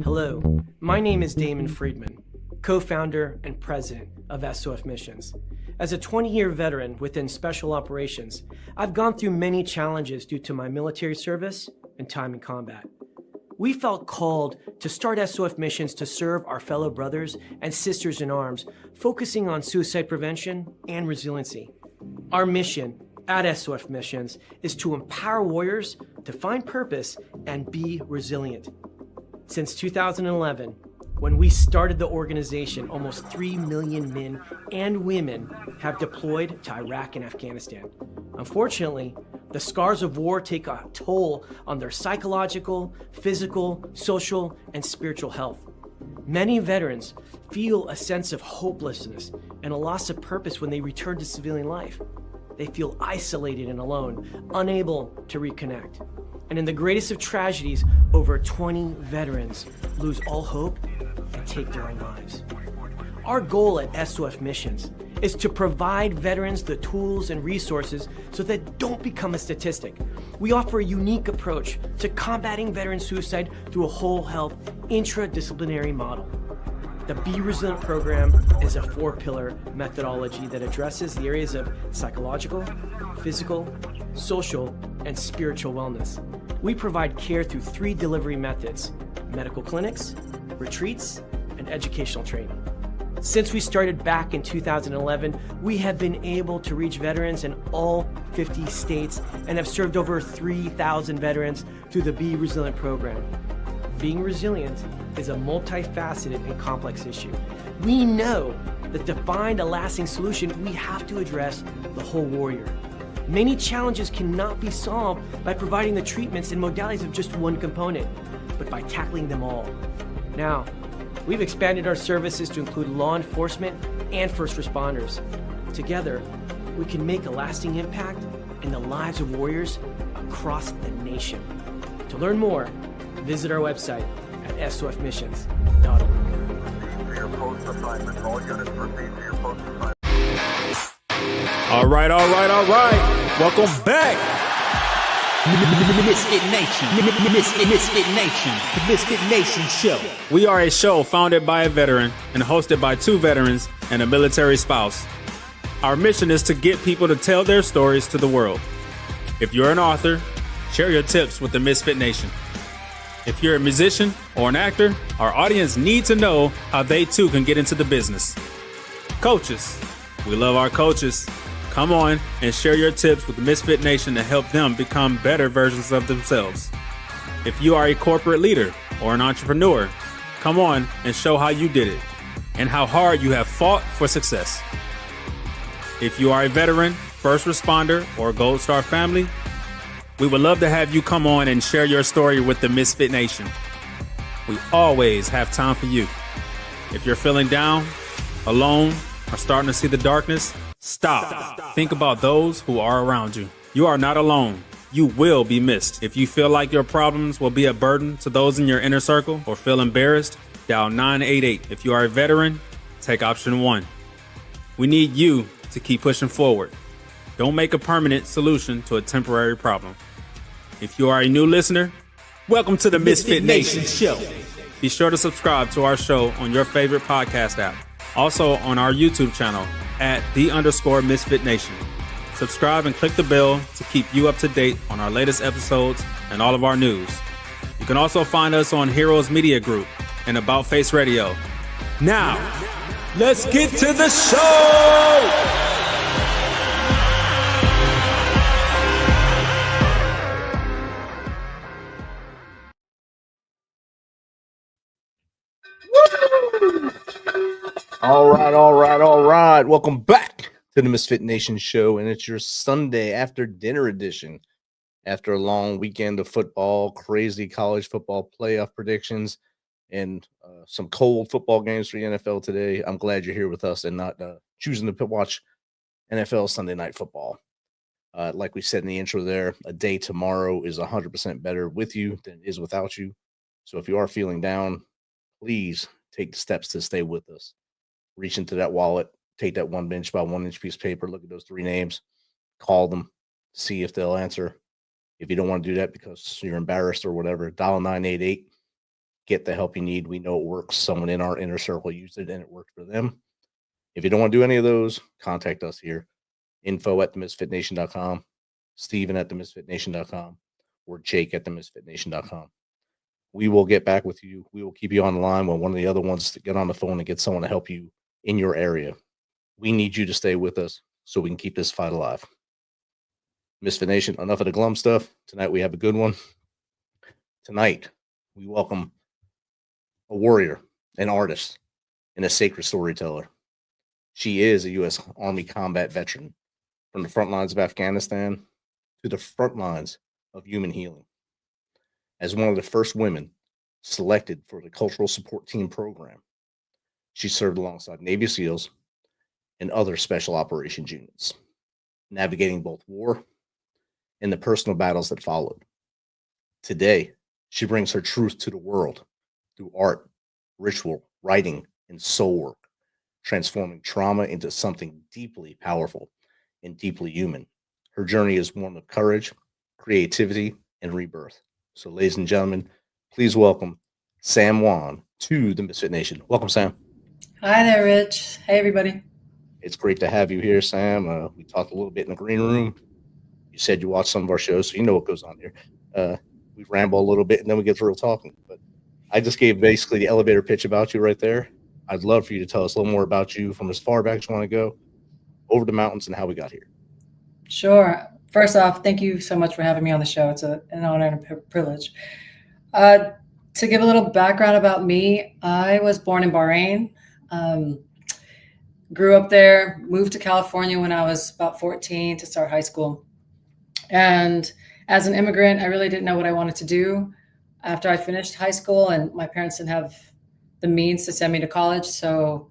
Hello, my name is Damon Friedman, co-founder and president of SOF Missions. As a 20-year veteran within Special Operations, I've gone through many challenges due to my military service and time in combat. We felt called to start SOF Missions to serve our fellow brothers and sisters in arms, focusing on suicide prevention and resiliency. Our mission at SOF Missions is to empower warriors to find purpose and be resilient. Since 2011, when we started the organization, almost 3 million men and women have deployed to Iraq and Afghanistan. Unfortunately, the scars of war take a toll on their psychological, physical, social, and spiritual health. Many veterans feel a sense of hopelessness and a loss of purpose when they return to civilian life. They feel isolated and alone, unable to reconnect. And in the greatest of tragedies, over 20 veterans lose all hope and take their own lives. Our goal at SOF Missions is to provide veterans the tools and resources so that they don't become a statistic. We offer a unique approach to combating veteran suicide through a whole health intradisciplinary model. The Be Resilient program is a 4-pillar methodology that addresses the areas of psychological, physical, social, and spiritual wellness. We provide care through 3 delivery methods: medical clinics, retreats, and educational training. Since we started back in 2011, we have been able to reach veterans in all 50 states and have served over 3,000 veterans through the Be Resilient program. Being resilient is a multifaceted and complex issue. We know that to find a lasting solution, we have to address the whole warrior. Many challenges cannot be solved by providing the treatments and modalities of just one component, but by tackling them all. Now, we've expanded our services to include law enforcement and first responders. Together, we can make a lasting impact in the lives of warriors across the nation. To learn more, visit our website at sofmissions.org. All right. Welcome back. Misfit Nation. Misfit Nation. The Misfit Nation Show. We are a show founded by a veteran and hosted by 2 veterans and a military spouse. Our mission is to get people to tell their stories to the world. If you're an author, share your tips with the Misfit Nation. If you're a musician or an actor, our audience needs to know how they too can get into the business. Coaches, we love our coaches. Come on and share your tips with the Misfit Nation to help them become better versions of themselves. If you are a corporate leader or an entrepreneur, come on and show how you did it and how hard you have fought for success. If you are a veteran, first responder, or Gold Star family, we would love to have you come on and share your story with the Misfit Nation. We always have time for you. If you're feeling down, alone, or starting to see the darkness, Stop. Think about those who are around you. You are not alone. You will be missed. If you feel like your problems will be a burden to those in your inner circle or feel embarrassed, dial 988. If you are a veteran, take option 1. We need you to keep pushing forward. Don't make a permanent solution to a temporary problem. If you are a new listener, welcome to the Misfit Nation Show. Be sure to subscribe to our show on your favorite podcast app. Also on our YouTube channel at @the_Misfit Nation. Subscribe and click the bell to keep you up to date on our latest episodes and all of our news. You can also find us on Heroes Media Group and About Face Radio. Now, let's get to the show! All right. Welcome back to the Misfit Nation Show, and it's your Sunday after dinner edition. After a long weekend of football, crazy college football playoff predictions, and some cold football games for the NFL today, I'm glad you're here with us and not choosing to watch NFL Sunday Night Football. Like we said in the intro there, a day tomorrow is 100% better with you than it is without you. So if you are feeling down, please take the steps to stay with us. Reach into that wallet, take that 1 inch by 1 inch piece of paper, look at those 3 names, call them, see if they'll answer. If you don't want to do that because you're embarrassed or whatever, dial 988. Get the help you need. We know it works. Someone in our inner circle used it and it worked for them. If you don't want to do any of those, contact us here. info@themisfitnation.com, Steven@themisfitnation.com, or Jake@themisfitnation.com. We will get back with you. We will keep you on the line when one of the other ones to get on the phone and get someone to help you in your area. We need you to stay with us so we can keep this fight alive. Misfit Nation, enough of the glum stuff. Tonight we have a good one. Tonight we welcome a warrior, an artist, and a sacred storyteller. She is a U.S. Army combat veteran from the front lines of Afghanistan to the front lines of human healing. As one of the first women selected for the Cultural Support Team program, she served alongside Navy SEALs and other special operations units, navigating both war and the personal battles that followed. Today, she brings her truth to the world through art, ritual, writing, and soul work, transforming trauma into something deeply powerful and deeply human. Her journey is one of courage, creativity, and rebirth. So, ladies and gentlemen, please welcome Sam Juan to the Misfit Nation. Welcome, Sam. Hi there, Rich. Hey, everybody. It's great to have you here, Sam. We talked a little bit in the green room. You said you watched some of our shows, so you know what goes on here. We ramble a little bit, and then we get to real talking. But I just gave basically the elevator pitch about you right there. I'd love for you to tell us a little more about you from as far back as you want to go, over the mountains, and how we got here. Sure. First off, thank you so much for having me on the show. It's an honor and a privilege. To give a little background about me, I was born in Bahrain, grew up there, moved to California when I was about 14 to start high school. And as an immigrant, I really didn't know what I wanted to do after I finished high school, and my parents didn't have the means to send me to college. So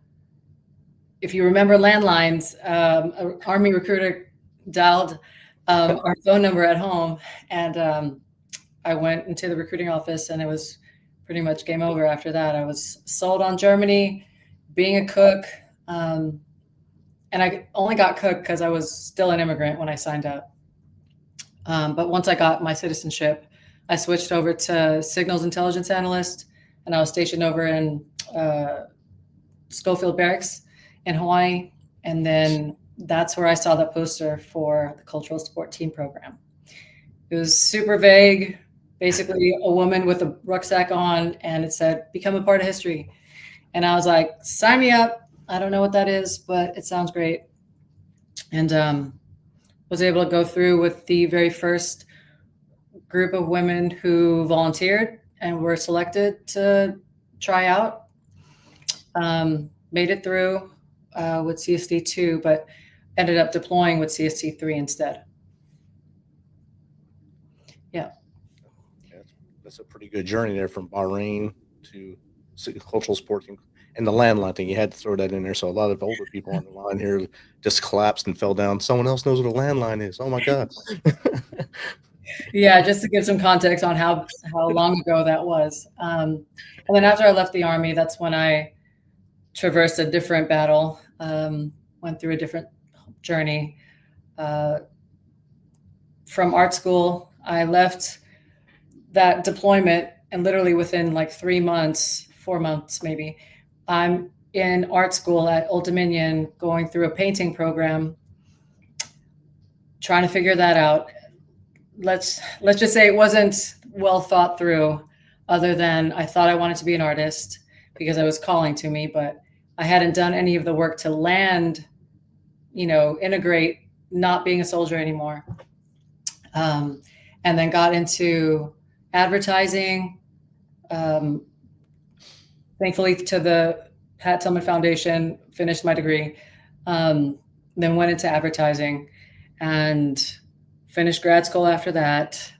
if you remember landlines, an Army recruiter dialed our phone number at home, and I went into the recruiting office, and it was pretty much game over after that. I was sold on Germany, being a cook, and I only got cook because I was still an immigrant when I signed up. But once I got my citizenship, I switched over to signals intelligence analyst, and I was stationed over in Schofield Barracks in Hawaii. And then that's where I saw the poster for the Cultural Support Team program. It was super vague, basically a woman with a rucksack on, and it said, become a part of history. And I was like, sign me up. I don't know what that is, but it sounds great. And was able to go through with the very first group of women who volunteered and were selected to try out. Made it through with CST2, but ended up deploying with CST3 instead. Yeah. That's a pretty good journey there from Bahrain to cultural support team. And the landline thing, you had to throw that in there. So a lot of older people on the line here just collapsed and fell down. Someone else knows what a landline is. Oh my God. Yeah, just to give some context on how long ago that was. And then after I left the Army, that's when I traversed a different battle, went through a different journey. From art school, I left that deployment, and literally within like 3 months, 4 months maybe, I'm in art school at Old Dominion going through a painting program, trying to figure that out. Let's just say it wasn't well thought through, other than I thought I wanted to be an artist because I was calling to me, but I hadn't done any of the work to land, integrate not being a soldier anymore. And then got into advertising, thankfully to the Pat Tillman Foundation, finished my degree, then went into advertising and finished grad school after that.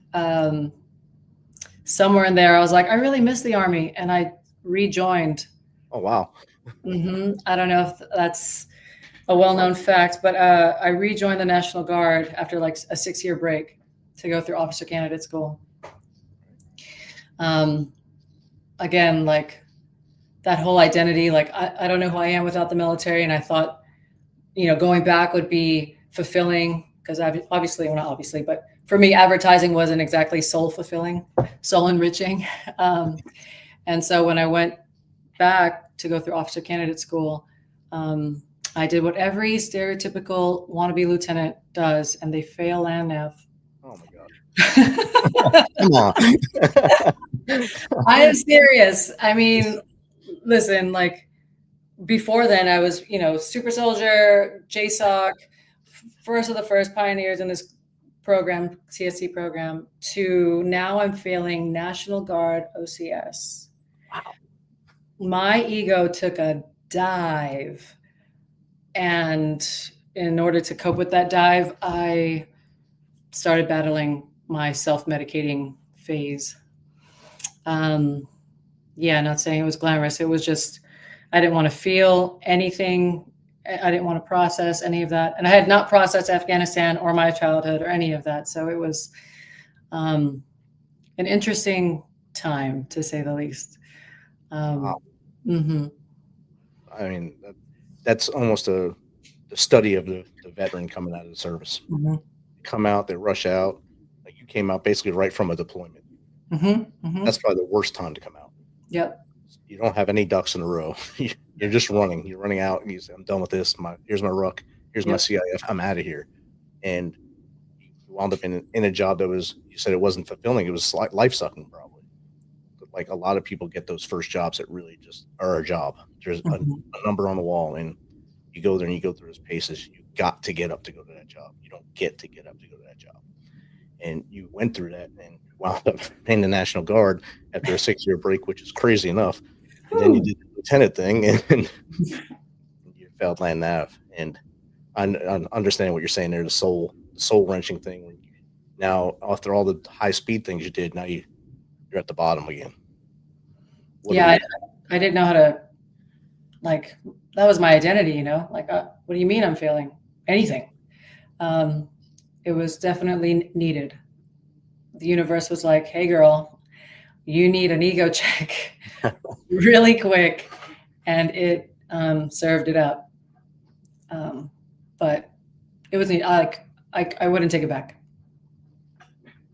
Somewhere in there, I was like, I really miss the Army, and I rejoined. Oh, wow. I don't know if that's a well-known fact, but I rejoined the National Guard after like a 6-year break to go through officer candidate school. Again, like that whole identity, like I don't know who I am without the military. And I thought, going back would be fulfilling because obviously, well, not obviously, but for me, advertising wasn't exactly soul fulfilling, soul enriching. And so when I went back to go through officer candidate school, I did what every stereotypical wannabe lieutenant does, and they fail land nav. Oh my God. Come on. I am serious. I mean, listen, like before then I was, super soldier, JSOC, first of the first pioneers in this program, CSC program, to now I'm failing National Guard OCS. Wow. My ego took a dive. And in order to cope with that dive, I started battling my self-medicating phase. Not saying it was glamorous. It was just, I didn't want to feel anything. I didn't want to process any of that. And I had not processed Afghanistan or my childhood or any of that. So it was an interesting time, to say the least. Wow. Mm-hmm. I mean, that's almost the study of the veteran coming out of the service. Mm-hmm. They come out, they rush out. Like you came out basically right from a deployment. Mm-hmm. Mm-hmm. That's probably the worst time to come out. Yep. You don't have any ducks in a row. You're just running. You're running out, and you say, "I'm done with this. Here's my ruck. Here's my CIF. I'm out of here." And you wound up in a job that was, you said it wasn't fulfilling. It was life sucking, probably. But like a lot of people get those first jobs that really just are a job. There's a number on the wall, and you go there and you go through those paces. You got to get up to go to that job. You don't get to get up to go to that job. And you went through that and wound up in the National Guard after a 6-year break, which is crazy enough. And then you did the lieutenant thing, and you failed land nav. And I understand what you're saying there, the soul wrenching thing. Now, after all the high speed things you did, now you're at the bottom again. I didn't know how to, like, that was my identity, like, what do you mean I'm failing anything? It was definitely needed. The universe was like, hey girl, you need an ego check really quick. And it served it up. But it was neat. I wouldn't take it back.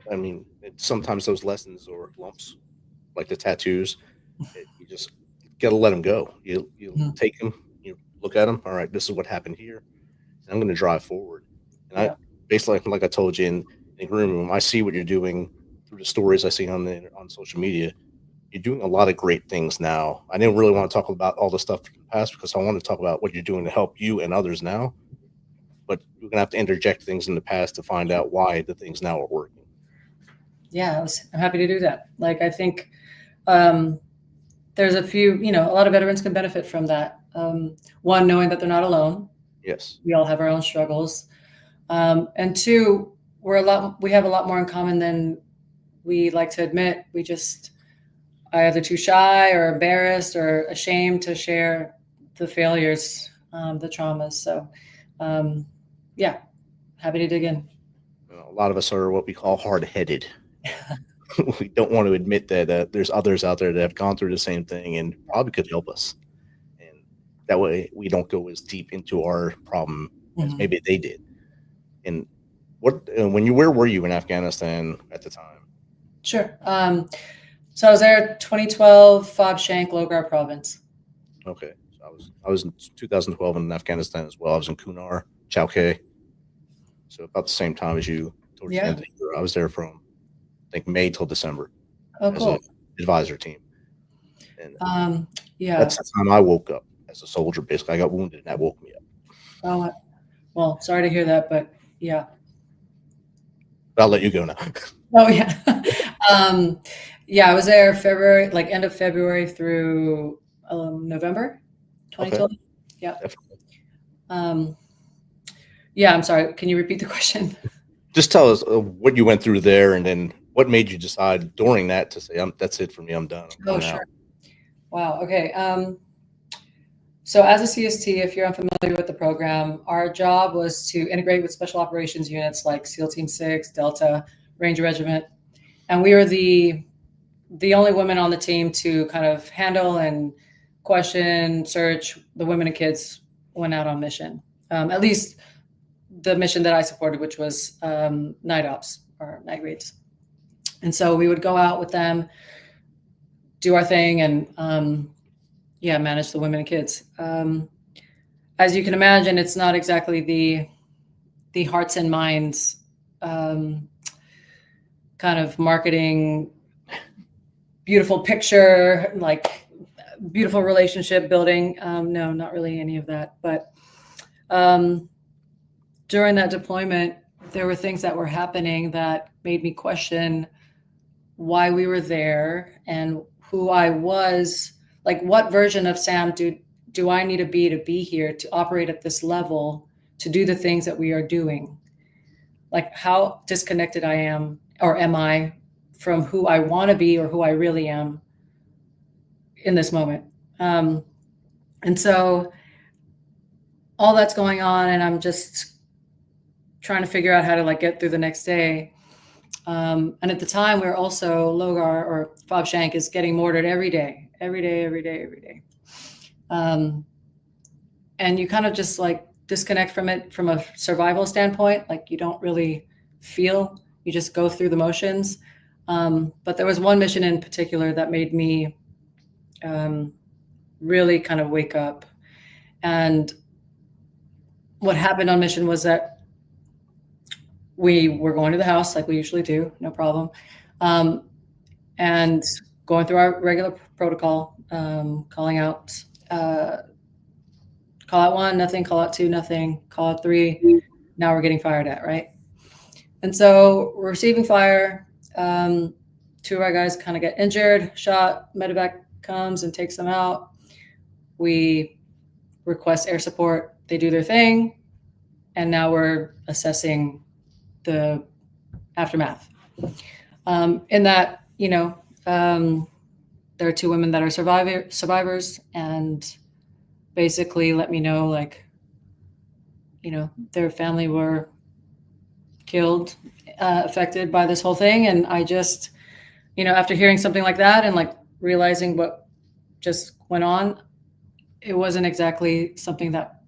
I mean, sometimes those lessons or lumps, like the tattoos, you just got to let them go. You take them, you look at them. All right, this is what happened here. And I'm going to drive forward. And I basically, like I told you in the green room, I see what you're doing through the stories I see on social media. You're doing a lot of great things now. I didn't really want to talk about all the stuff from the past because I want to talk about what you're doing to help you and others now. But you're going to have to interject things in the past to find out why the things now are working. Yeah, I'm happy to do that. Like, I think there's a few, a lot of veterans can benefit from that. One, knowing that they're not alone. Yes. We all have our own struggles. And two, we have a lot more in common than we like to admit. We just are either too shy or embarrassed or ashamed to share the failures, the traumas. So, happy to dig in. A lot of us are what we call hard-headed. We don't want to admit that there's others out there that have gone through the same thing and probably could help us. And that way we don't go as deep into our problem as maybe they did. And where were you in Afghanistan at the time? Sure. So I was there 2012, Fob Shank, Logar province. Okay. So I was in 2012 in Afghanistan as well. I was in Kunar, Chowkay. So about the same time as you. Towards the end of the year. I was there from, I think, May till December. Oh, cool. As an advisor team. And that's the time I woke up as a soldier. Basically, I got wounded and that woke me up. Oh, well, sorry to hear that, but yeah. I'll let you go now. Oh yeah. I was there February, like end of February through November 2012. Okay. Yeah. Definitely. I'm sorry. Can you repeat the question? Just tell us what you went through there, and then what made you decide during that to say, "That's it for me. I'm done." Oh, sure. Wow. Okay. So as a CST, if you're unfamiliar with the program, our job was to integrate with special operations units like SEAL Team 6, Delta, Ranger Regiment. And we were the only women on the team to kind of handle and question, search the women and kids when out on mission. At least the mission that I supported, which was night ops or night raids. And so we would go out with them, do our thing, and manage the women and kids. As you can imagine, it's not exactly the hearts and minds kind of marketing, beautiful picture, like beautiful relationship building. No, not really any of that. But during that deployment, there were things that were happening that made me question why we were there and who I was. Like, what version of Sam do I need to be here to operate at this level, to do the things that we are doing? Like, how disconnected I am, or am I, from who I want to be or who I really am in this moment. And so all that's going on, and I'm just trying to figure out how to like get through the next day. And at the time, we're also Logar, or Fob Shank, is getting mortared every day. And you kind of just like disconnect from it from a survival standpoint. Like, you don't really feel, you just go through the motions. But there was one mission in particular that made me really kind of wake up. And what happened on mission was that we were going to the house like we usually do, no problem. And going through our regular protocol, calling out, call out 1, nothing, call out 2, nothing, call out 3. Now we're getting fired at, right? And so we're receiving fire. 2 of our guys kind of get injured, shot, medevac comes and takes them out. We request air support. They do their thing. And now we're assessing the aftermath. In that, there are 2 women that are survivors, and basically let me know, like, their family were killed, affected by this whole thing. And I just, after hearing something like that and like realizing what just went on, it wasn't exactly something that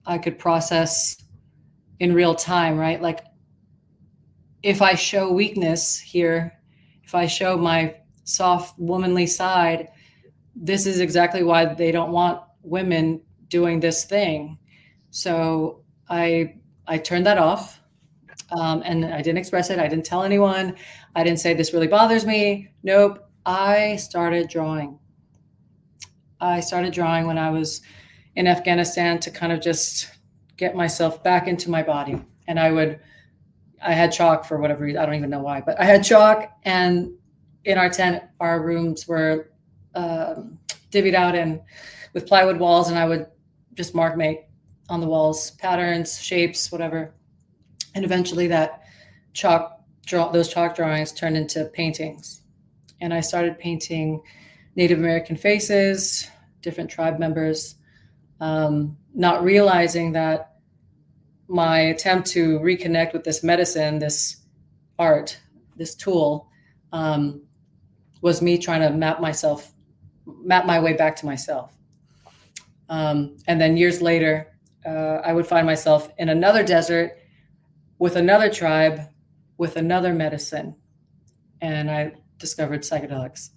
I could process in real time, right? Like, if I show weakness here, if I show my soft womanly side, this is exactly why they don't want women doing this thing. So I turned that off, and I didn't express it. I didn't tell anyone. I didn't say this really bothers me. Nope. I started drawing. When I was in Afghanistan to kind of just get myself back into my body. And I had chalk for whatever reason. I don't even know why, but I had chalk, and in our tent, our rooms were divvied out and with plywood walls, and I would just make on the walls, patterns, shapes, whatever. And eventually those chalk drawings turned into paintings. And I started painting Native American faces, different tribe members, not realizing that my attempt to reconnect with this medicine, this art, this tool, was me trying to map my way back to myself. And then years later, I would find myself in another desert with another tribe, with another medicine. And I discovered psychedelics.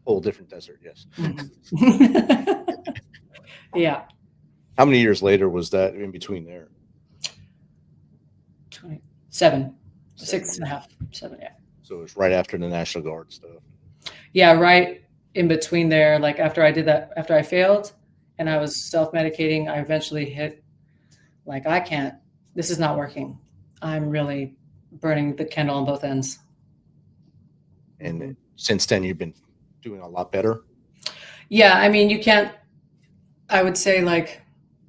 Whole different desert, yes. Yeah. How many years later was that in between there? 27, 6.5, 7, yeah. So it was right after the National Guard stuff. Yeah, right in between there. Like, after I did that, after I failed and I was self-medicating, I eventually hit, like, this is not working. I'm really burning the candle on both ends. And since then, you've been doing a lot better? Yeah, I mean, I would say, like,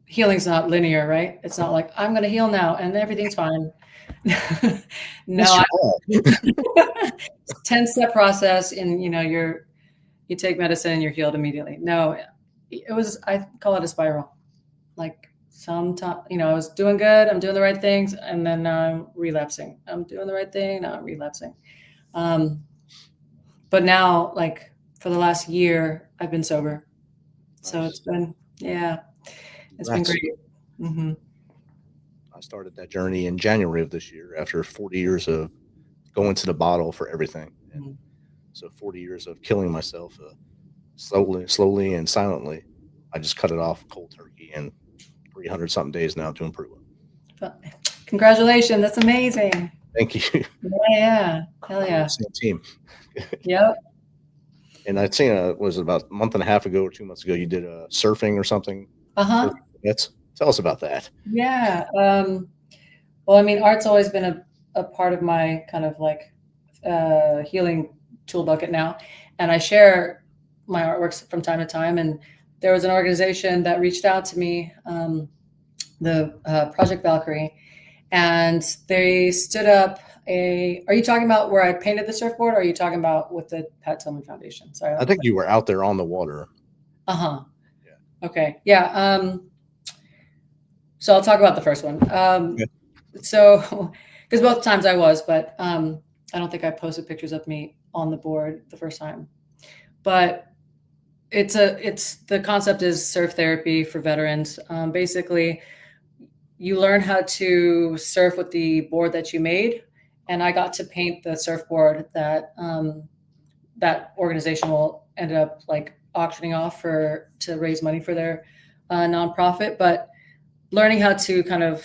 healing's not linear, right? It's not like, I'm going to heal now and everything's fine. No, it's a 10-step process, and you take medicine and you're healed immediately. No, I call it a spiral. Like, sometimes, I was doing good, I'm doing the right things, and then now I'm relapsing. I'm doing the right thing, now I'm relapsing. But now, like, for the last year, I've been sober. So it's been, been great. Mm-hmm. I started that journey in January of this year after 40 years of going to the bottle for everything. And so 40 years of killing myself slowly and silently. I just cut it off cold turkey in 300 something days now to improve it. Congratulations. That's amazing. Thank you. Yeah. Hell yeah. Same team. Yep. And I'd seen was it about a month and a half ago or 2 months ago, you did surfing or something. Uh-huh. Tell us about that. Yeah. Well, I mean, art's always been a part of my kind of like healing tool bucket now. And I share my artworks from time to time. And there was an organization that reached out to me, the Project Valkyrie, and they stood up are you talking about where I painted the surfboard, or are you talking about with the Pat Tillman Foundation? Sorry. I think you were out there on the water. Uh-huh. Yeah. Okay. Yeah. So I'll talk about the first one. So, because both times I was, but I don't think I posted pictures of me on the board the first time. But the concept is surf therapy for veterans. Basically, you learn how to surf with the board that you made, and I got to paint the surfboard that that organization will end up like auctioning off to raise money for their nonprofit. But learning how to kind of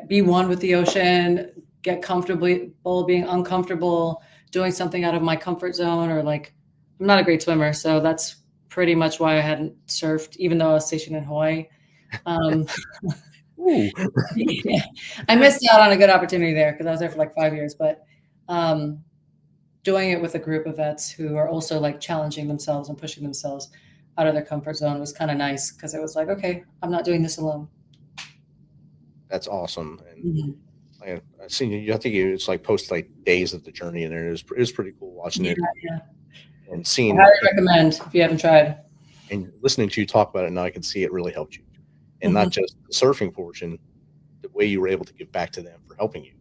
be one with the ocean, get comfortable being uncomfortable, doing something out of my comfort zone, or like, I'm not a great swimmer, so that's pretty much why I hadn't surfed, even though I was stationed in Hawaii. Yeah. I missed out on a good opportunity there because I was there for like 5 years, but doing it with a group of vets who are also like challenging themselves and pushing themselves out of their comfort zone was kind of nice, because it was like, okay, I'm not doing this alone. That's awesome. And I seen you. I think it's like post like days of the journey, and it was pretty cool watching it. Yeah. And seeing. I highly recommend if you haven't tried. And listening to you talk about it now, I can see it really helped you, and not just the surfing portion, the way you were able to give back to them for helping you.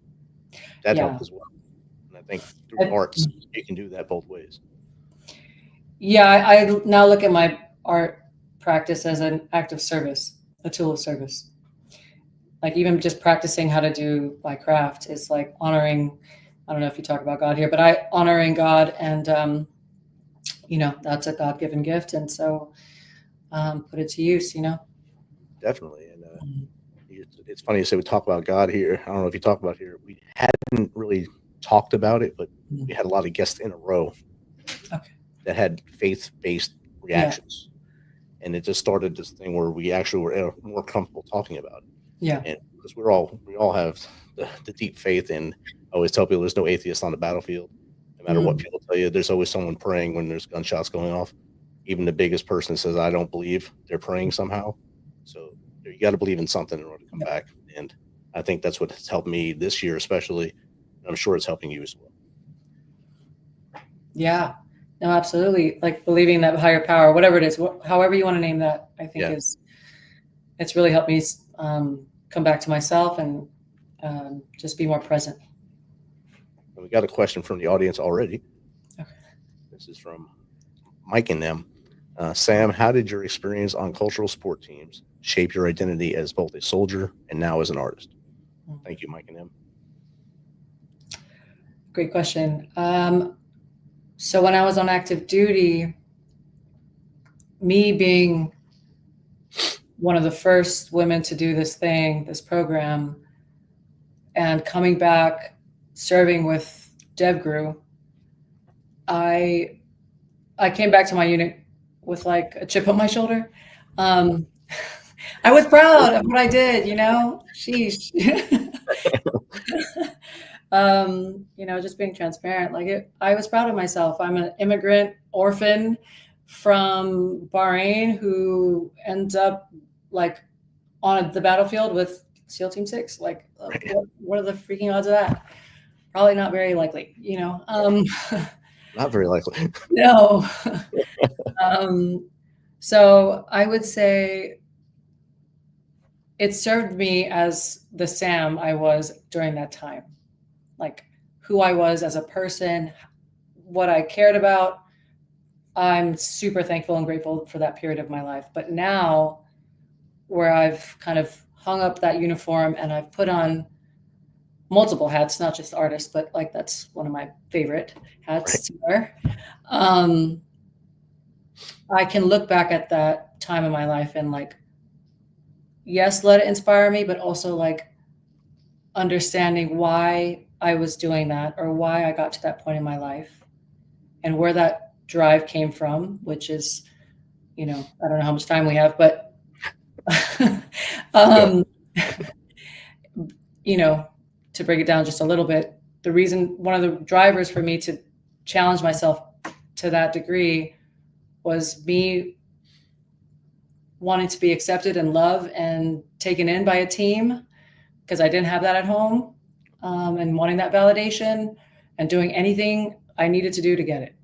That helped as well. And I think through arts, you can do that both ways. Yeah, I now look at my art practice as an act of service, a tool of service. Like even just practicing how to do my craft is like honoring, I don't know if you talk about God here, but honoring God, and that's a God-given gift. And so put it to use, Definitely. And it's funny you say we talk about God here. I don't know if you talk about here. We hadn't really talked about it, but we had a lot of guests in a row that had faith-based reactions. Yeah. And it just started this thing where we actually were more comfortable talking about it. Yeah. And because we all have the deep faith, and I always tell people there's no atheist on the battlefield. No matter what people tell you, there's always someone praying when there's gunshots going off. Even the biggest person says, I don't believe, they're praying somehow. So you got to believe in something in order to come back. And I think that's what has helped me this year, especially. And I'm sure it's helping you as well. Yeah. No, absolutely. Like believing that higher power, whatever it is, however you want to name that, I think it's really helped me come back to myself and just be more present. We got a question from the audience already. Okay. This is from Mike and them. Sam, how did your experience on cultural sport teams shape your identity as both a soldier and now as an artist? Thank you, Mike and them. Great question. So when I was on active duty, me being one of the first women to do this program, and coming back, serving with DevGru, I came back to my unit with like a chip on my shoulder. I was proud of what I did, sheesh. Just being transparent. I was proud of myself. I'm an immigrant orphan from Bahrain who ends up on the battlefield with SEAL Team 6. What are the freaking odds of that? Probably not very likely, Not very likely. No. So I would say it served me as the Sam I was during that time, who I was as a person, what I cared about. I'm super thankful and grateful for that period of my life. But now where I've kind of hung up that uniform and I've put on multiple hats, not just artist, but like that's one of my favorite hats to wear. I can look back at that time in my life and like, yes, let it inspire me, but also like understanding why I was doing that or why I got to that point in my life and where that drive came from, which is, I don't know how much time we have, but, to break it down just a little bit, one of the drivers for me to challenge myself to that degree was me wanting to be accepted and loved and taken in by a team because I didn't have that at home, and wanting that validation and doing anything I needed to do to get it.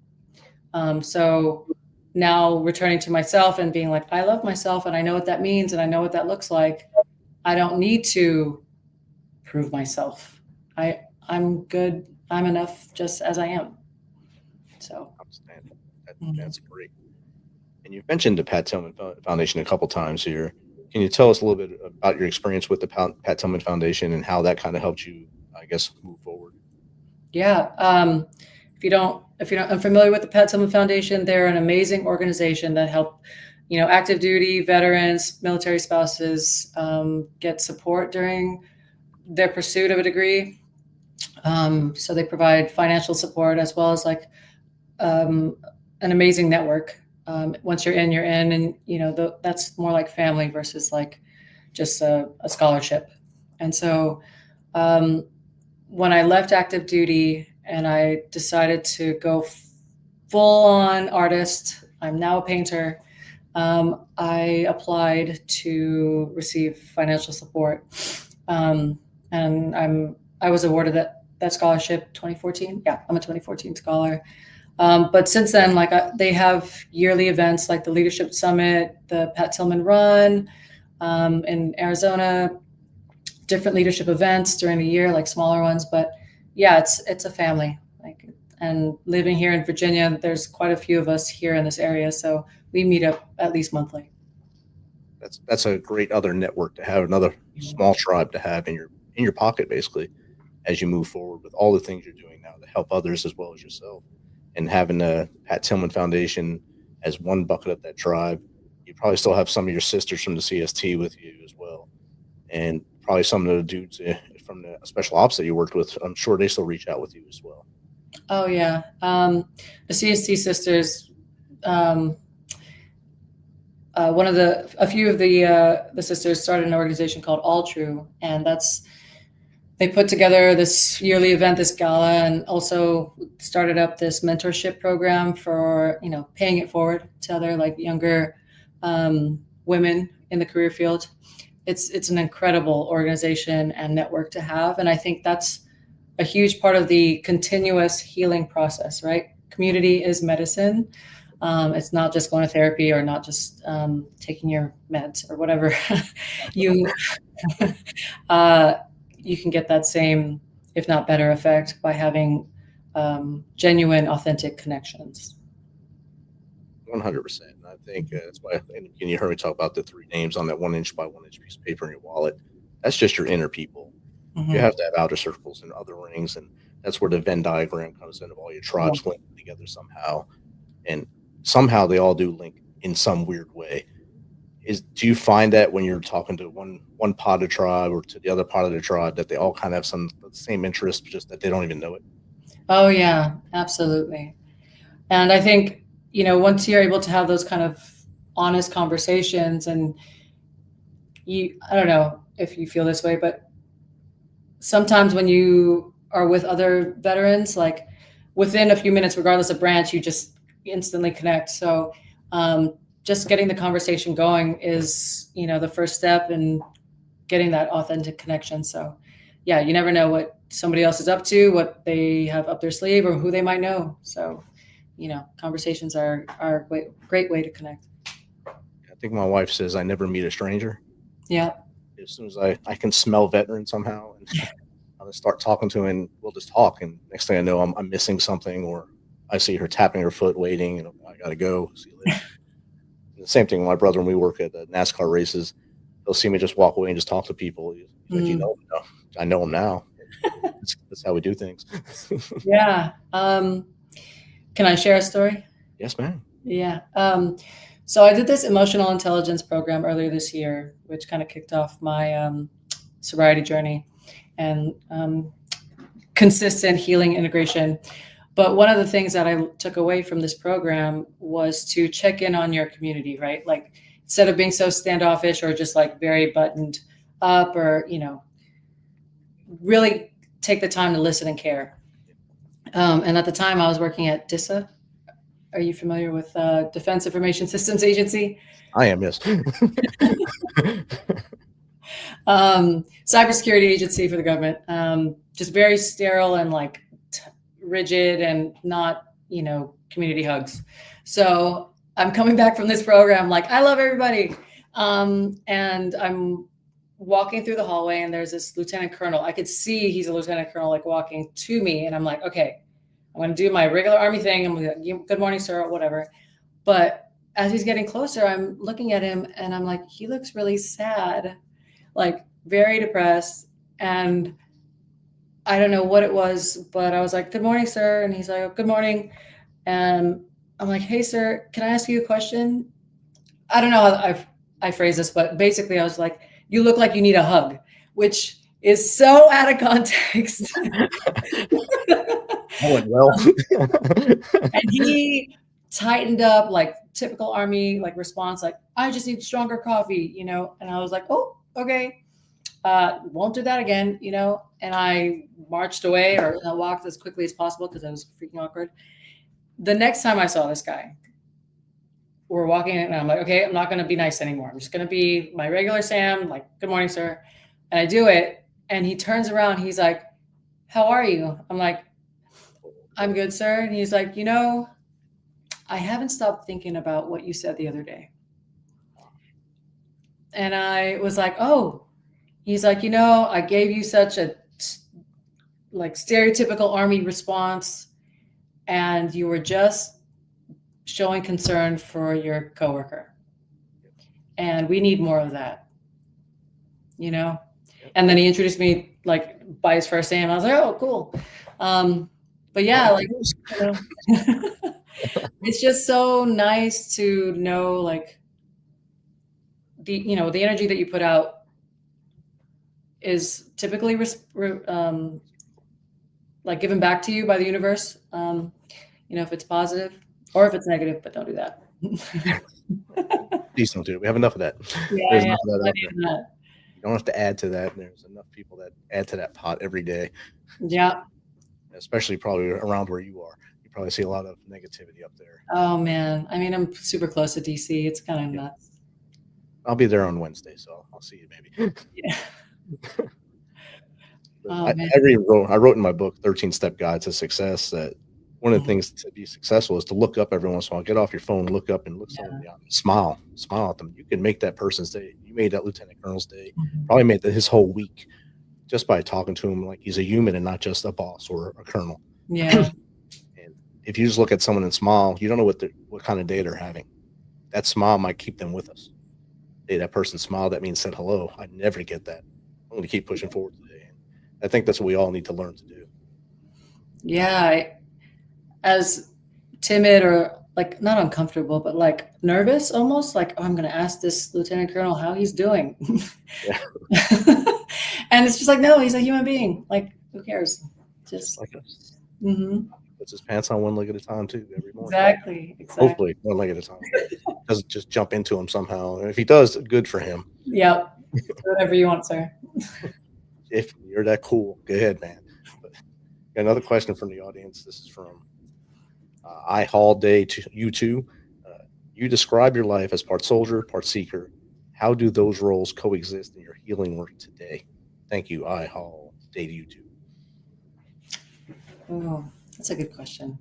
So now returning to myself and being like, I love myself and I know what that means and I know what that looks like. I don't need to prove myself. I'm good. I'm enough just as I am. So that's great. And you've mentioned the Pat Tillman Foundation a couple times here. Can you tell us a little bit about your experience with the Pat Tillman Foundation and how that kind of helped you, I guess, move forward? Yeah. If you're not unfamiliar with the Pat Tillman Foundation, they're an amazing organization that help, active duty veterans, military spouses, get support during their pursuit of a degree. So they provide financial support as well as like an amazing network. Once you're in, and that's more like family versus like just a scholarship. And so when I left active duty and I decided to go full on artist, I'm now a painter. I applied to receive financial support, and I was awarded that scholarship 2014. Yeah, I'm a 2014 scholar. But since then, they have yearly events like the Leadership Summit, the Pat Tillman Run in Arizona, different leadership events during the year, like smaller ones. But yeah, it's a family. And living here in Virginia, there's quite a few of us here in this area, so we meet up at least monthly. That's a great other network to have, another small tribe to have in your pocket, basically, as you move forward with all the things you're doing now to help others as well as yourself. And having the Pat Tillman Foundation as one bucket of that tribe, you probably still have some of your sisters from the CST with you as well, and probably some of the dudes from the special ops that you worked with. I'm sure they still reach out with you as well. Oh yeah, the CST sisters. A few of the sisters started an organization called All True, and they put together this yearly event, this gala, and also started up this mentorship program for, paying it forward to other like younger women in the career field. It's an incredible organization and network to have. And I think that's a huge part of the continuous healing process, right? Community is medicine. It's not just going to therapy or not just taking your meds or whatever. You can get that same, if not better effect by having genuine, authentic connections. 100%. And I think that's why, and you heard me talk about the 3 names on that 1 inch by 1 inch piece of paper in your wallet. That's just your inner people. Mm-hmm. You have to have outer circles and other rings. And that's where the Venn diagram comes in of all your tribes linked together somehow. And somehow they all do link in some weird way. Do you find that when you're talking to one part of the tribe or to the other part of the tribe that they all kind of have some of the same interests, just that they don't even know it? Oh yeah, absolutely. And I think, once you're able to have those kind of honest conversations, and I don't know if you feel this way, but sometimes when you are with other veterans, like within a few minutes, regardless of branch, you just instantly connect. So just getting the conversation going is, the first step in getting that authentic connection. So yeah, you never know what somebody else is up to, what they have up their sleeve, or who they might know. So, conversations are a great way to connect. I think my wife says I never meet a stranger. Yeah. As soon as I can smell veteran somehow, and I'll start talking to him, and we'll just talk. And next thing I know, I'm missing something, or I see her tapping her foot, waiting, and I got to go. See you later. The same thing with my brother when we work at the NASCAR races. They'll see me just walk away and just talk to people. He's like, you know, no, I know him now. That's how we do things. Yeah. Can I share a story? Yes, ma'am. Yeah. So I did this emotional intelligence program earlier this year, which kind of kicked off my sobriety journey and consistent healing integration. But one of the things that I took away from this program was to check in on your community, right? Like instead of being so standoffish or just like very buttoned up, or, you know, really take the time to listen and care. And at the time I was working at DISA. Are you familiar with Defense Information Systems Agency? I am, yes. Cybersecurity agency for the government. Just very sterile and like rigid and not, you know, community hugs. So I'm coming back from this program like, I love everybody. And I'm walking through the hallway and there's this lieutenant colonel. I could see he's a lieutenant colonel like walking to me, and I'm like, okay, I'm going to do my regular Army thing. I'm going to, good morning, sir, or whatever. But as he's getting closer, I'm looking at him and I'm like, he looks really sad, like very depressed. And I don't know what it was, but I was like, good morning, sir. And he's like, oh, good morning. And I'm like, hey, sir, can I ask you a question? I don't know how I phrase this, but basically I was like, you look like you need a hug, which is so out of context. That went well. And he tightened up like typical Army like response, like, I just need stronger coffee, you know? And I was like, oh, okay. Won't do that again, you know? And I marched away, or I walked as quickly as possible because I was freaking awkward. The next time I saw this guy, we're walking and I'm like, okay, I'm not going to be nice anymore. I'm just going to be my regular Sam, like, good morning, sir. And I do it. And he turns around. He's like, how are you? I'm like, I'm good, sir. And he's like, you know, I haven't stopped thinking about what you said the other day. And I was like, oh, he's like, you know, I gave you such a like stereotypical Army response, and you were just showing concern for your coworker. And we need more of that, you know? And then he introduced me like by his first name. I was like, oh, cool. But yeah, like, you know, it's just so nice to know, like, the, you know, the energy that you put out is typically like given back to you by the universe. You know, if it's positive or if it's negative, but don't do that. Please don't do it. We have enough of that. Yeah, There's yeah, enough of that out there. that. You don't have to add to that. There's enough people that add to that pot every day. Yeah. Especially probably around where you are. You probably see a lot of negativity up there. Oh man. I mean, I'm super close to DC. It's kind of nuts. I'll be there on Wednesday, so I'll see you maybe. Yeah. I wrote in my book, 13-Step Guide to Success, that one of the things to be successful is to look up every once in a while. Get off your phone, look up and look someone in the eye. Smile at them. You can make that person's day. You made that lieutenant colonel's day. Probably made his whole week just by talking to him like he's a human and not just a boss or a colonel. Yeah. And if you just look at someone and smile, you don't know what kind of day they're having. That smile might keep them with us. Hey, that person smiled at me and said hello. I never get that. I'm going to keep pushing forward today. And I think that's what we all need to learn to do. Yeah. As timid or like not uncomfortable, but like nervous almost, like, oh, I'm going to ask this lieutenant colonel how he's doing. Yeah. And it's just like, no, he's a human being. Like, who cares? Just like us. Mm-hmm. Puts his pants on one leg at a time too every morning. Exactly. Hopefully one leg at a time. Doesn't just jump into him somehow. And if he does, good for him. Yep. Whatever you want, sir. If you're that cool, go ahead, man. But another question from the audience. This is from I Haul Day to you two. You describe your life as part soldier, part seeker. How do those roles coexist in your healing work today? Thank you. I Haul Day to you two. Oh, that's a good question.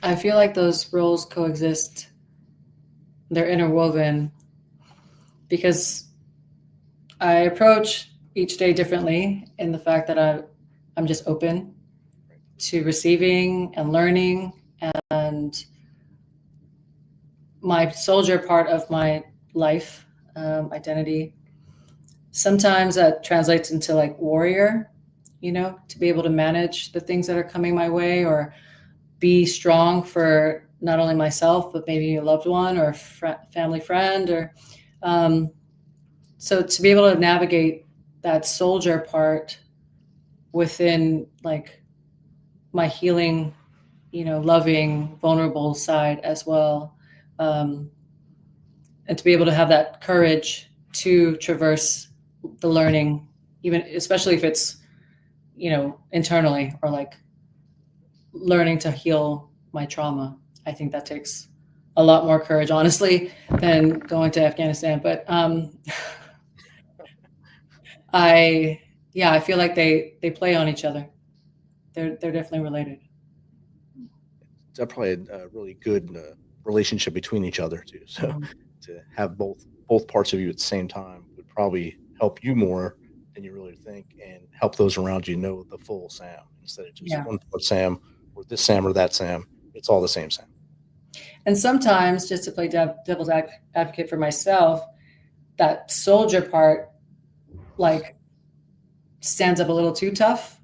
I feel like those roles coexist. They're interwoven because I approach each day differently in the fact that I'm just open to receiving and learning and my soldier part of my life, identity. Sometimes that translates into like warrior, to be able to manage the things that are coming my way, or be strong for not only myself, but maybe a loved one or a family friend, or so to be able to navigate that soldier part within like my healing, loving, vulnerable side as well. And to be able to have that courage to traverse the learning, even especially if it's, internally, or like learning to heal my trauma. I think that takes a lot more courage, honestly, than going to Afghanistan. But I feel like they play on each other. They're definitely related. It's probably a really good relationship between each other too. So to have both parts of you at the same time would probably help you more than you really think, and help those around you know the full Sam, instead of just one part Sam, or this Sam or that Sam. It's all the same Sam. And sometimes, just to play devil's advocate for myself, that soldier part like stands up a little too tough,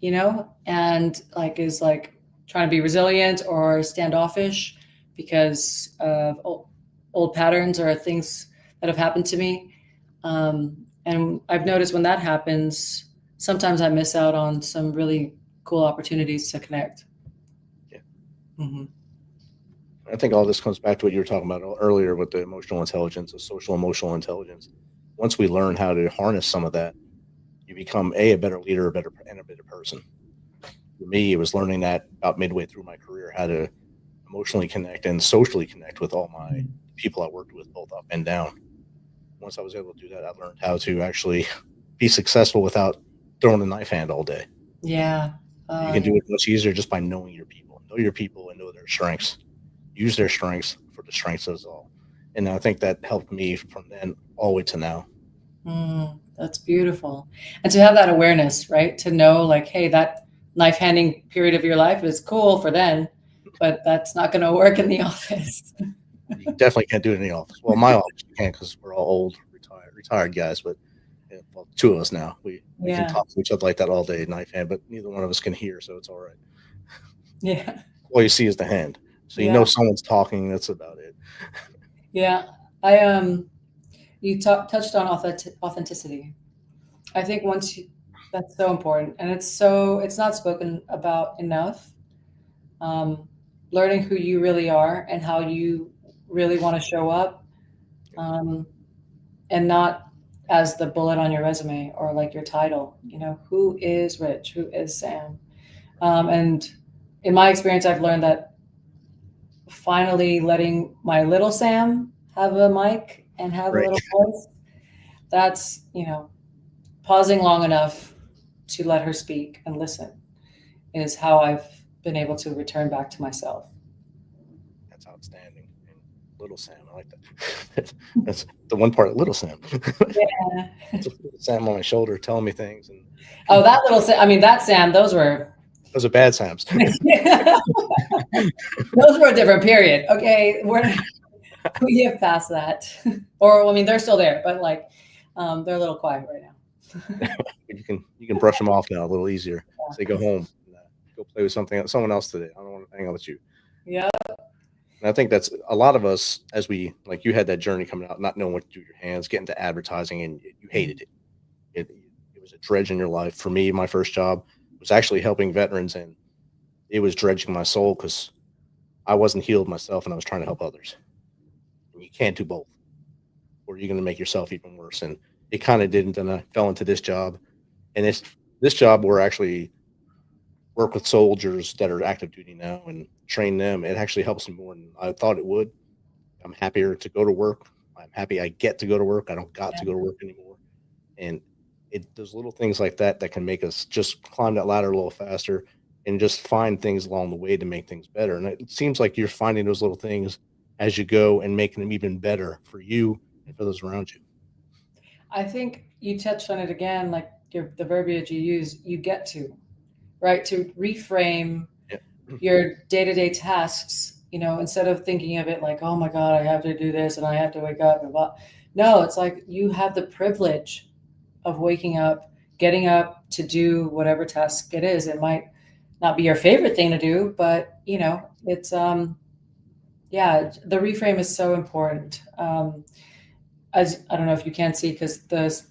and like is like trying to be resilient or standoffish because of old patterns or things that have happened to me. And I've noticed when that happens, sometimes I miss out on some really cool opportunities to connect. Yeah. Mm-hmm. I think all this comes back to what you were talking about earlier with the emotional intelligence, the social emotional intelligence. Once we learn how to harness some of that, you become a better leader, a better person. For me, it was learning that about midway through my career, how to emotionally connect and socially connect with all my people I worked with, both up and down. Once I was able to do that, I learned how to actually be successful without throwing the knife hand all day. Yeah. You can do it much easier just by knowing your people. Know your people and know their strengths. Use their strengths for the strengths of us all. And I think that helped me from then all the way to now. That's beautiful. And to have that awareness, right? To know like, hey, that knife handing period of your life is cool for then, but that's not going to work in the office. You definitely can't do it in the office. Well, my office you can't, because we're all old, retired guys. But well, two of us now. We can talk to each other like that all day, knife hand, but neither one of us can hear, so it's all right. Yeah. All you see is the hand, so you know someone's talking. That's about it. Yeah, you touched on authenticity. I think that's so important, and it's not spoken about enough. Learning who you really are and how you really want to show up, and not as the bullet on your resume or like your title. Who is Rich? Who is Sam? And in my experience, I've learned that finally letting my little Sam have a mic and have a little voice, that's, pausing long enough to let her speak and listen is how I've been able to return back to myself. That's outstanding. And little Sam, I like that. That's the one part of little Sam. Yeah. Sam on my shoulder telling me things. And that little Sam, that Sam, those are bad Sams. Those were a different period. Okay, we have passed that. Or they're still there, but like they're a little quiet right now. You can brush them off now a little easier. Say go home, go play with someone else today. I don't want to hang out with you. Yeah. And I think that's a lot of us, as we, like, you had that journey coming out, not knowing what to do with your hands, getting to advertising, and you hated it. It was a dredge in your life. For me, my first job was actually helping veterans, and it was dredging my soul because I wasn't healed myself and I was trying to help others. And you can't do both, or you're going to make yourself even worse. And it kind of didn't. And I fell into this job, and this job where I actually work with soldiers that are active duty now and train them. It actually helps me more than I thought it would. I'm happier to go to work. I'm happy I get to go to work. I don't got to go to work anymore. And those little things like that can make us just climb that ladder a little faster and just find things along the way to make things better. And it seems like you're finding those little things as you go and making them even better for you and for those around you. I think you touched on it again, like the verbiage you use, you get to, right? To reframe your day-to-day tasks instead of thinking of it like, oh my God, I have to do this and I have to wake up and blah. No, it's like you have the privilege of waking up, getting up to do whatever task it is. It might not be your favorite thing to do, but it's yeah, the reframe is so important. As I don't know if you can see because the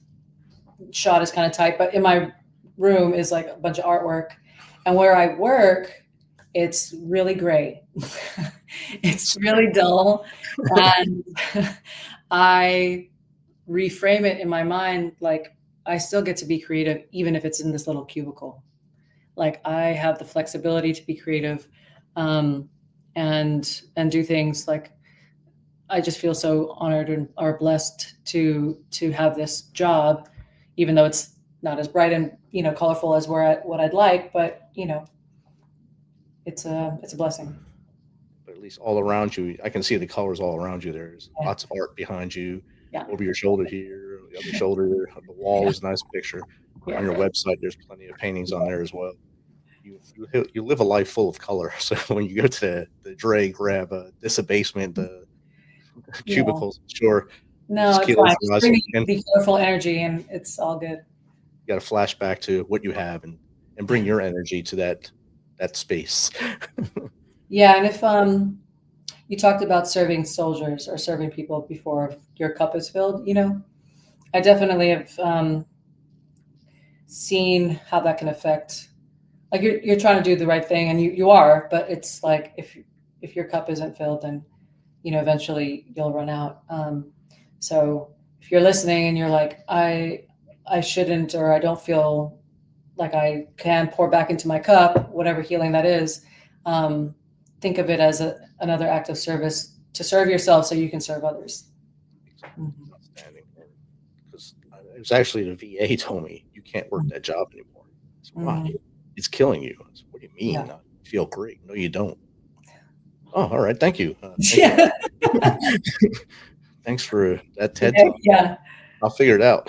shot is kind of tight, but in my room is like a bunch of artwork, and where I work, it's really gray. It's really dull, and I reframe it in my mind like I still get to be creative even if it's in this little cubicle. Like I have the flexibility to be creative, and do things. Like I just feel so honored and are blessed to have this job, even though it's not as bright and colorful as what I'd like, but it's a blessing. But at least all around you, I can see the colors all around you. There's lots of art behind you, over your shoulder here, the other shoulder, the wall is a nice picture. On your website, there's plenty of paintings on there as well. You live a life full of color. So when you go to the Dre, grab this a basement, the cubicles, sure. No, it's fine. Just bring the colorful energy, and it's all good. You got to flash back to what you have and bring your energy to that space. Yeah, and if you talked about serving soldiers or serving people before your cup is filled, I definitely have seen how that can affect. Like you're trying to do the right thing, and you are, but it's like if your cup isn't filled, then eventually you'll run out. So if you're listening and you're like, I shouldn't, or I don't feel like I can pour back into my cup, whatever healing that is, think of it as another act of service to serve yourself so you can serve others. Mm-hmm. Outstanding. Because it was actually the VA told me you can't work that job anymore. It's why? It's killing you. What do you mean? Yeah. I feel great. No, you don't. Oh, all right. Thank you. Thank you. Thanks for that TED Talk. Yeah. I'll figure it out.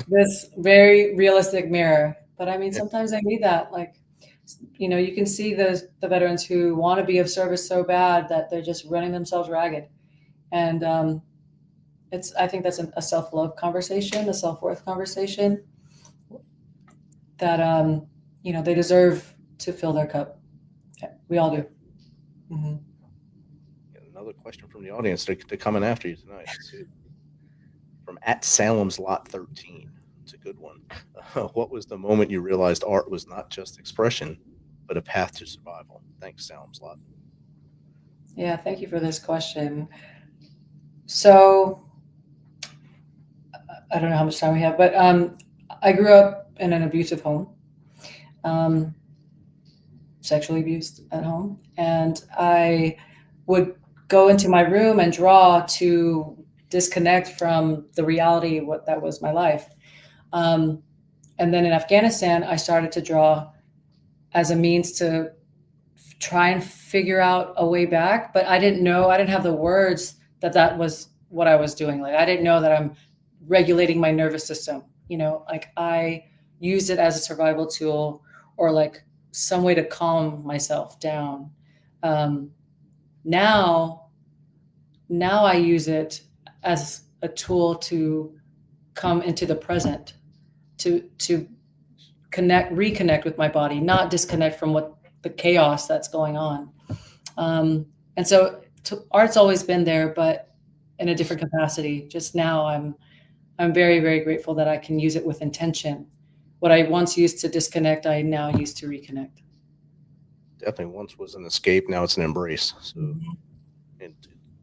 This very realistic mirror. But I mean, sometimes I need that. Like, you can see the veterans who want to be of service so bad that they're just running themselves ragged. And I think that's a self-love conversation, a self-worth conversation that, they deserve to fill their cup. We all do. Mm-hmm. Another question from the audience. They're coming after you tonight. From @Salem's Lot 13. It's a good one. What was the moment you realized art was not just expression, but a path to survival? Thanks, Salem's Lot. Yeah, thank you for this question. So, I don't know how much time we have, but I grew up in an abusive home, sexually abused at home, and I would go into my room and draw to disconnect from the reality what that was my life. And then in Afghanistan, I started to draw as a means to try and figure out a way back, but I didn't have the words that was what I was doing. Like, I didn't know that I'm regulating my nervous system, like I used it as a survival tool or like some way to calm myself down. Now I use it as a tool to come into the present, to reconnect with my body, not disconnect from what the chaos that's going on. And so art's always been there, but in a different capacity. Just now I'm very, very grateful that I can use it with intention. What I once used to disconnect, I now use to reconnect. Definitely once was an escape, now it's an embrace. So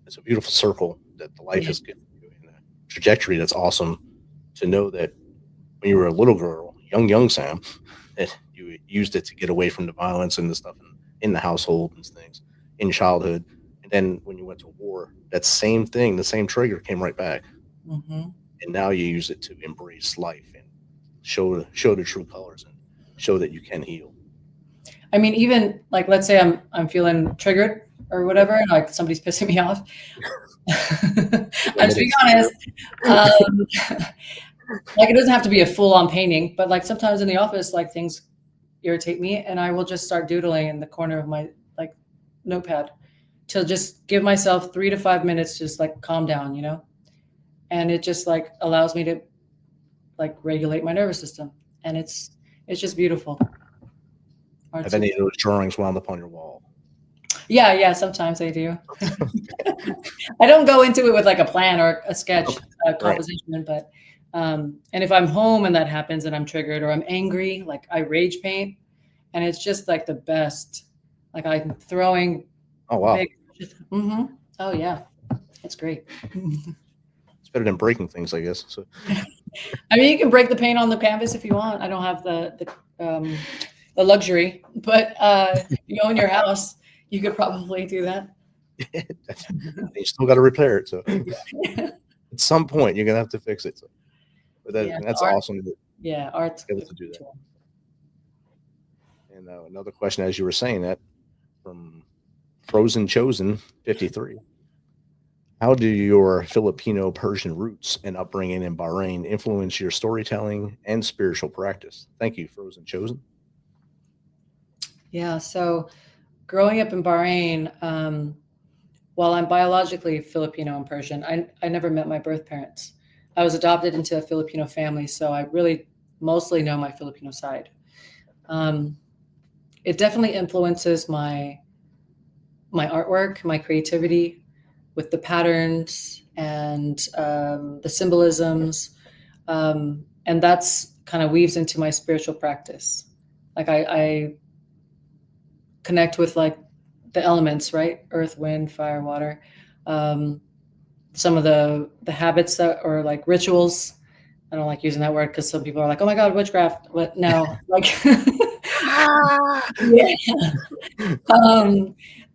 it's a beautiful circle that the life has given you, and a trajectory that's awesome to know that when you were a little girl, young Sam, that you used it to get away from the violence and the stuff in the household and things in childhood. And then when you went to war, that same thing, the same trigger came right back. Mm-hmm. And now you use it to embrace life and show the true colors and show that you can heal. I mean, even like, let's say I'm feeling triggered or whatever, and like somebody's pissing me off. I'm just being honest. Like, it doesn't have to be a full-on painting, but like sometimes in the office, like things irritate me, and I will just start doodling in the corner of my like notepad, to just give myself 3 to 5 minutes to just like calm down, you know? And it just like allows me to like regulate my nervous system. And it's just beautiful. Have any of those drawings wound up on your wall? Yeah, sometimes I do. I don't go into it with like a plan or a sketch composition, but and if I'm home and that happens and I'm triggered or I'm angry, like I rage paint, and it's just like the best. Like I'm throwing. Oh wow! Oh yeah, it's great. It's better than breaking things, I guess. So, I mean, you can break the paint on the canvas if you want. I don't have the luxury, but you own your house. You could probably do that. You still got to repair it. So at some point, you're gonna have to fix it. So, but that's awesome. Yeah, art's able to do that. And another question, as you were saying that, from Frozen Chosen 53. How do your Filipino Persian roots and upbringing in Bahrain influence your storytelling and spiritual practice? Thank you, Frozen Chosen. Yeah, so growing up in Bahrain, while I'm biologically Filipino and Persian, I never met my birth parents. I was adopted into a Filipino family, so I really mostly know my Filipino side. It definitely influences my artwork, my creativity, with the patterns and the symbolisms. And that's kind of weaves into my spiritual practice. Like I connect with like the elements, right? Earth, wind, fire, water. Some of the habits that are like rituals. I don't like using that word because some people are like, oh my God, witchcraft. But no, like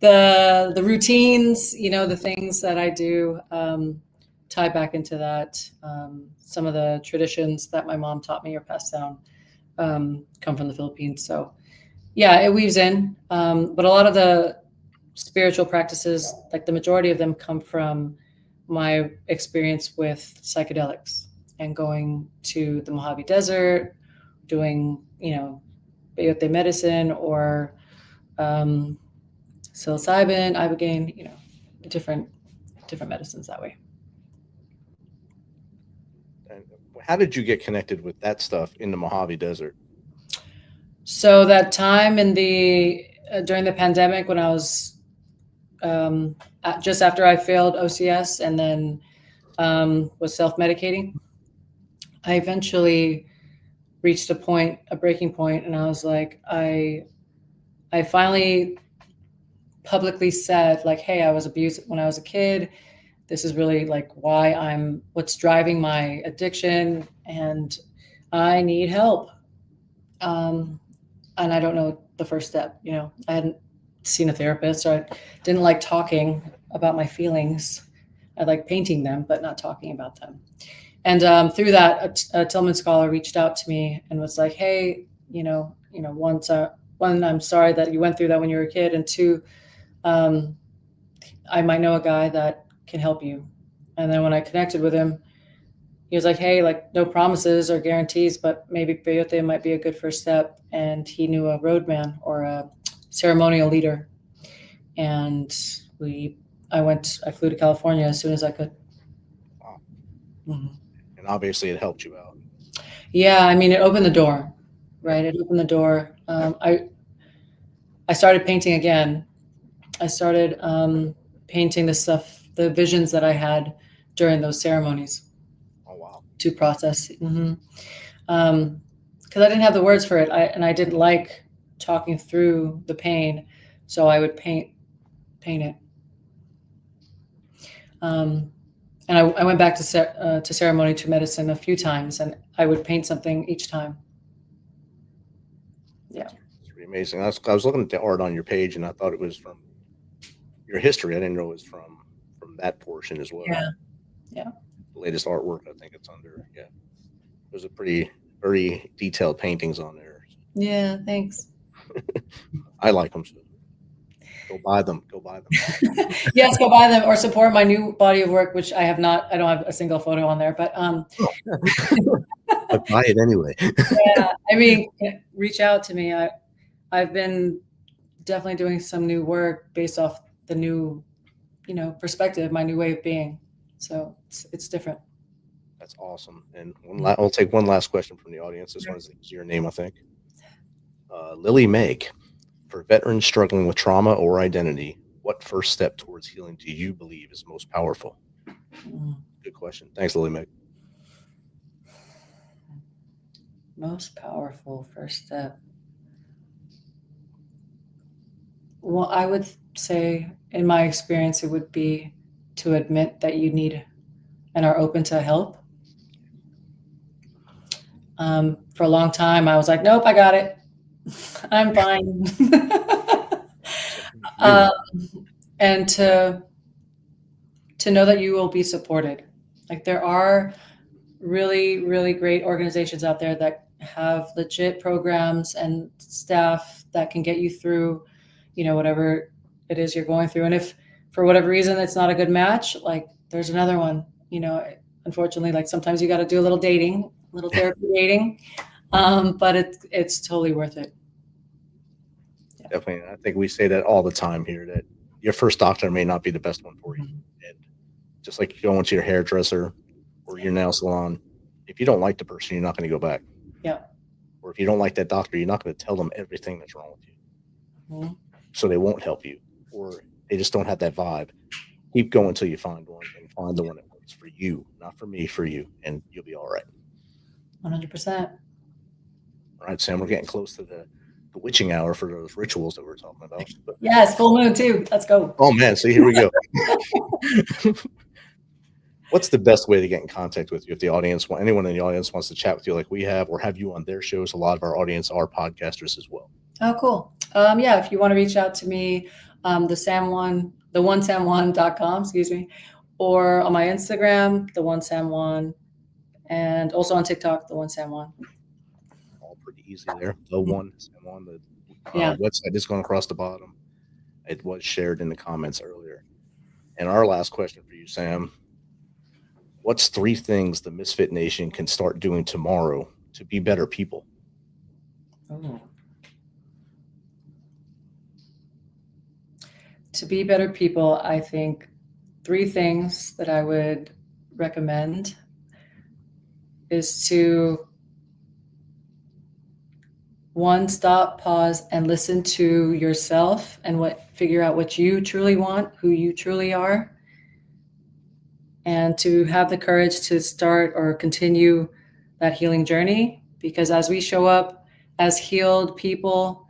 the routines, you know, the things that I do tie back into that. Some of the traditions that my mom taught me or passed down come from the Philippines. So yeah, it weaves in. But a lot of the spiritual practices, like the majority of them, come from my experience with psychedelics and going to the Mojave Desert, doing, you know, peyote medicine or psilocybin, ibogaine, you know, different medicines that way. And how did you get connected with that stuff in the Mojave Desert? So that time in the during the pandemic when I was just after I failed OCS and then was self-medicating, I eventually reached a breaking point, and I was like, I finally publicly said, like, hey, I was abused when I was a kid. This is really like what's driving my addiction, and I need help. And I don't know the first step, you know, I hadn't seen a therapist, or I didn't like talking about my feelings. I like painting them, but not talking about them. And through that, a Tillman scholar reached out to me and was like, hey, one, I'm sorry that you went through that when you were a kid. And two, I might know a guy that can help you. And then when I connected with him, he was like, hey, like no promises or guarantees, but maybe peyote might be a good first step. And he knew a roadman or a ceremonial leader. And I flew to California as soon as I could. Wow. Mm-hmm. And obviously it helped you out. Yeah, I mean, it opened the door, right? It opened the door. I started painting again. I started painting the stuff, the visions that I had during those ceremonies. Oh, wow. To process. Mm-hmm. Because I didn't have the words for it. I didn't like talking through the pain. So I would paint it. And I went back to ceremony, to medicine a few times, and I would paint something each time. Yeah. It's pretty amazing. I was looking at the art on your page, and I thought it was from your history. I didn't know it was from that portion as well. Yeah. The latest artwork, I think it's under. Yeah. There's a very detailed paintings on there. Yeah, thanks. I like them. So go buy them. Yes, go buy them or support my new body of work, which I don't have a single photo on there, but but buy it anyway. Yeah, I mean, reach out to me. I've been definitely doing some new work based off the new, perspective, my new way of being. So it's different. That's awesome. And I'll take one last question from the audience. This one is your name, I think. Lily Meg, for veterans struggling with trauma or identity, what first step towards healing do you believe is most powerful? Good question. Thanks, Lily Meg. Most powerful first step. Well, I would say, in my experience, it would be to admit that you need and are open to help. For a long time, I was like, nope, I got it. I'm fine. And to know that you will be supported. Like, there are really, really great organizations out there that have legit programs and staff that can get you through, whatever it is you're going through. And if for whatever reason it's not a good match, like, there's another one. Unfortunately, like, sometimes you got to do a little dating, a little therapy dating, but it's totally worth it. Yeah. Definitely. I think we say that all the time here, that your first doctor may not be the best one for you. And just like going to your hairdresser or your nail salon, if you don't like the person, you're not going to go back. Yeah. Or if you don't like that doctor, you're not going to tell them everything that's wrong with you. So they won't help you, or they just don't have that vibe. Keep going until you find one, and find the one that works for you, not for me, for you, and you'll be all right. 100%. All right, Sam, we're getting close to the witching hour for those rituals that we were talking about. But, yeah, it's full moon too. Let's go. Oh man, see, here we go. What's the best way to get in contact with you if anyone in the audience wants to chat with you like we have, or have you on their shows? A lot of our audience are podcasters as well. Oh, cool. Yeah, if you want to reach out to me, theonesamjuan.com, or on my Instagram, theonesamjuan, and also on TikTok, theonesamjuan. All pretty easy there. The one Sam Juan, the website is going across the bottom. It was shared in the comments earlier. And our last question for you, Sam. What's 3 things the Misfit Nation can start doing tomorrow to be better people? Oh. To be better people, I think 3 things that I would recommend is to, 1, stop, pause, and listen to yourself and figure out what you truly want, who you truly are, and to have the courage to start or continue that healing journey. Because as we show up as healed people,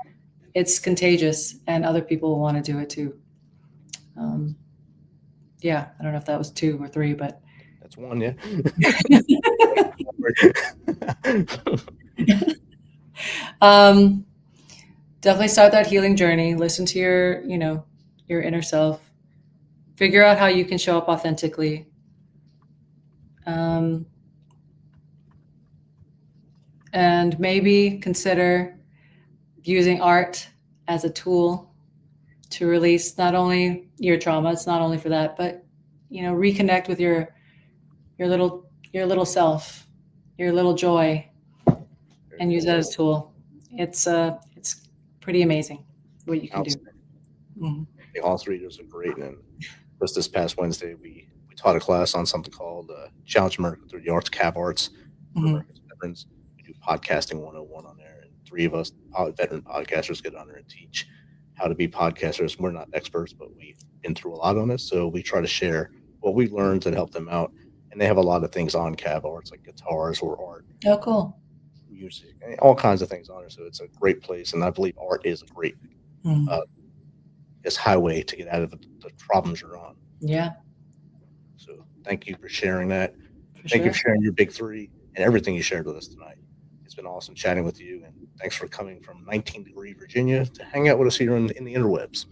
it's contagious, and other people will want to do it too. Yeah, I don't know if that was 2 or 3, but that's 1, yeah. Definitely start that healing journey. Listen to your inner self. Figure out how you can show up authentically. And maybe consider using art as a tool to release not only your trauma, it's not only for that, but reconnect with your little self, your little joy, and use that as a tool. It's pretty amazing what you can do. Mm-hmm. All 3 of those are great. And just this past Wednesday, we taught a class on something called Challenge America Through the Arts, CAV Arts, for American veterans. We do podcasting 101 on there, and 3 of us veteran podcasters get on there and teach how to be podcasters. We're not experts, but we've been through a lot on this, so we try to share what we've learned and help them out. And they have a lot of things on CAV Arts, like guitars or art. Oh, cool. Music, all kinds of things on there. So it's a great place, and I believe art is a great highway to get out of the problems you're on. Yeah. So thank you for sharing that. Thank you for sharing your big 3 and everything you shared with us tonight. It's been awesome chatting with you, and thanks for coming from 19-degree Virginia to hang out with us here in the interwebs.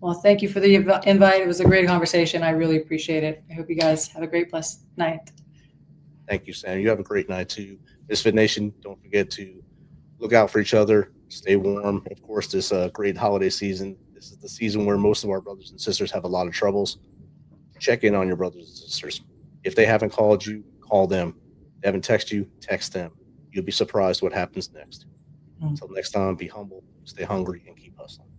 Well, thank you for the invite. It was a great conversation. I really appreciate it. I hope you guys have a great, blessed night. Thank you, Sam. You have a great night too. Misfit Nation, don't forget to look out for each other. Stay warm. Of course, this great holiday season. This is the season where most of our brothers and sisters have a lot of troubles. Check in on your brothers and sisters. If they haven't called you, call them. If they haven't texted you, text them. You'll be surprised what happens next. Until next time, be humble, stay hungry, and keep hustling.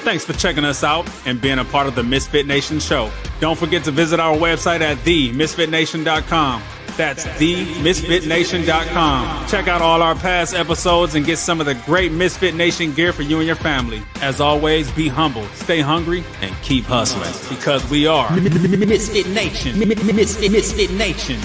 Thanks for checking us out and being a part of the Misfit Nation Show. Don't forget to visit our website at themisfitnation.com. That's themisfitnation.com. Check out all our past episodes and get some of the great Misfit Nation gear for you and your family. As always, be humble, stay hungry, and keep hustling because we are Misfit Nation. Misfit Nation.